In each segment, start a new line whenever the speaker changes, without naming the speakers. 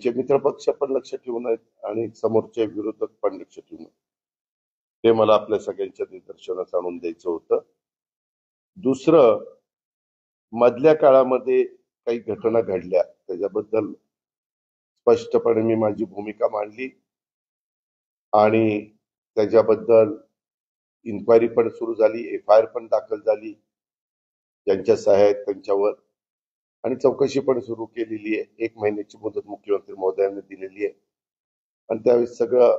आमचे मित्रपक्ष पण लक्ष ठेवून आहेत आणि समोरचे विरोधक पण लक्ष ठेवून आहेत. ते मला आपल्या सगळ्यांच्या निदर्शनास आणून द्यायचं होतं. दुसरं, मधल्या काळामध्ये काही घटना घडल्या त्याच्याबद्दल स्पष्टपणे मी माझी भूमिका मांडली आणि त्याच्याबद्दल इन्क्वायरी पण सुरू झाली, FIR पण दाखल झाली ज्यांच्या सह्या आहेत त्यांच्यावर, आणि चौकशी पण सुरू केलेली आहे. 1 महिन्याची मुदत मुख्यमंत्री महोदयांनी दिलेली आहे आणि त्यावेळेस सगळं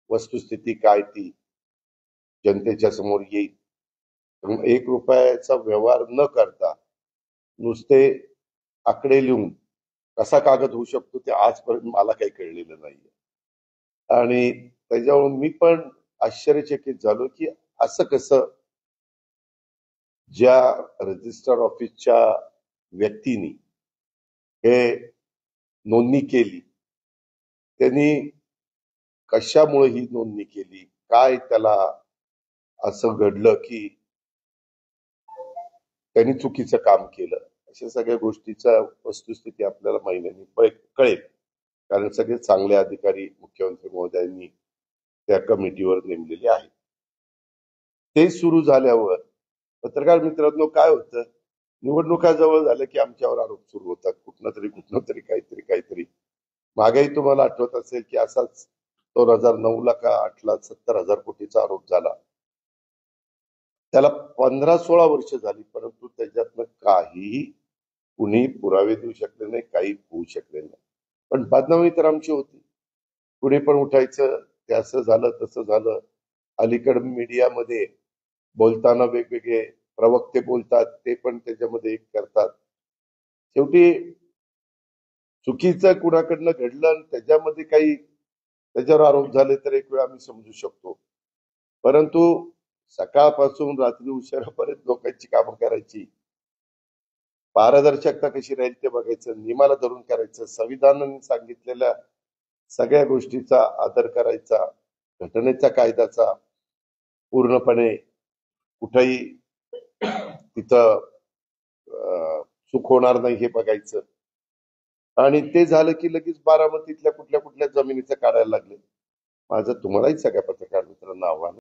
वस्तुस्थिती काय ती जनतेच्या समोर येईल. 1 रुपयाचा व्यवहार न करता नुसते आकडे लिहून कसा कागद होऊ शकतो ते आजपर्यंत मला काही कळलेलं नाहीये. आणि त्याच्यावरून मी पण आश्चर्यचकित झालो की असं कसं, ज्या रजिस्टर ऑफिसच्या व्यक्तीनी हे नोंदणी केली त्यांनी कशामुळे ही नोंदणी केली, काय त्याला असं घडलं की त्यांनी चुकीचं काम केलं, अशा सगळ्या गोष्टीचा वस्तुस्थिती आपल्याला महिन्यांनी कळेल. कारण सगळे चांगले अधिकारी मुख्यमंत्री महोदयांनी त्या कमिटीवर नेमलेले आहेत. ते सुरू झाल्यावर पत्रकार मित्रांनो काय होतं, निवडणुका जवळ झाल्या की आमच्यावर आरोप सुरू होतात, कुठनं तरी काहीतरी. मागेही तुम्हाला आठवत असेल की असाच 2009 का 8ला 70,000 कोटीचा आरोप झाला. त्याला 15-16 वर्ष झाली, परंतु त्याच्यातनं काहीही कुणी पुरावे देऊ शकले नाही, काही होऊ शकले नाही. पण बदनामी तर आमची होती. कुणी पण उठायचं, ते असं झालं तसं झालं. अलीकड मीडियामध्ये बोलताना वेगवेगळे प्रवक्ते बोलतात, ते पण त्याच्यामध्ये करतात. शेवटी चुकीचं कुणाकडनं घडलं आणि त्याच्यामध्ये काही त्याच्यावर आरोप झाले तर एक वेळ आम्ही समजू शकतो. परंतु सकाळपासून रात्री उशिरापर्यंत लोकांची कामं करायची, पारदर्शकता कशी राहील ते बघायचं, नियमाला धरून करायचं, संविधानाने सांगितलेल्या सगळ्या गोष्टीचा आदर करायचा, घटनेच्या कायद्याचा पूर्णपणे कुठेही तिथं चूक होणार नाही हे बघायचं. आणि ते झालं की लगेच बारामतीतल्या कुठल्या जमिनीचं काढायला लागले. माझं तुम्हालाही सगळ्या पत्रकार मित्रांना आव्हान